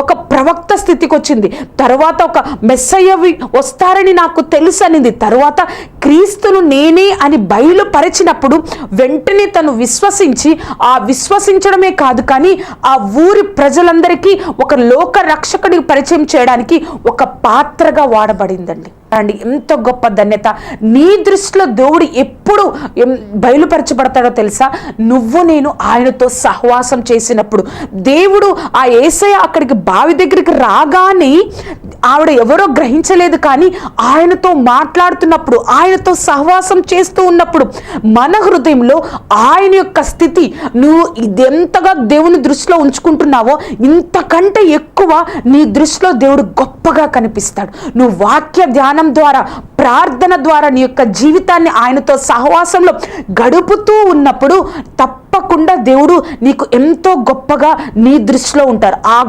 ఒక ప్రవక్త స్థితికి వచ్చింది. తర్వాత ఒక మెస్సయ్య వస్తారని నాకు తెలుసు అనింది. తర్వాత క్రీస్తును నేనే అని బయలుపరిచినప్పుడు వెంటనే తను విశ్వసించి, ఆ విశ్వసించడమే కాదు కానీ ఆ ఊరి ప్రజలందరికీ ఒక లోక రక్షకుడికి పరిచయం చేయడానికి ఒక పాత్రగా వాడబడిందండి. అండి, ఎంత గొప్ప ధన్యత! నీ దృష్టిలో దేవుడు ఎప్పుడు బయలుపరచబడతాడో తెలుసా? నువ్వు నేను ఆయనతో సహవాసం చేసినప్పుడు. దేవుడు ఆ యేసయ్య అక్కడికి బావి దగ్గరికి రాగానే ఆవిడ ఎవరో గ్రహించలేదు, కానీ ఆయనతో మాట్లాడుతున్నప్పుడు, ఆయనతో సహవాసం చేస్తూ ఉన్నప్పుడు మన హృదయంలో ఆయన యొక్క స్థితి నువ్వు ఇదెంతగా దేవుని దృష్టిలో ఉంచుకుంటున్నావో ఇంతకంటే ఎక్కువ నీ దృష్టిలో దేవుడు గొప్పగా కనిపిస్తాడు. నువ్వు వాక్య ధ్యానం ద్వారా, ప్రార్థన ద్వారా నీ యొక్క జీవితాన్ని ఆయనతో సహవాసంలో గడుపుతూ ఉన్నప్పుడు తప్పకుండా దేవుడు నీకు ఎంతో గొప్పగా నీ దృష్టిలో ఉంటారు. ఆ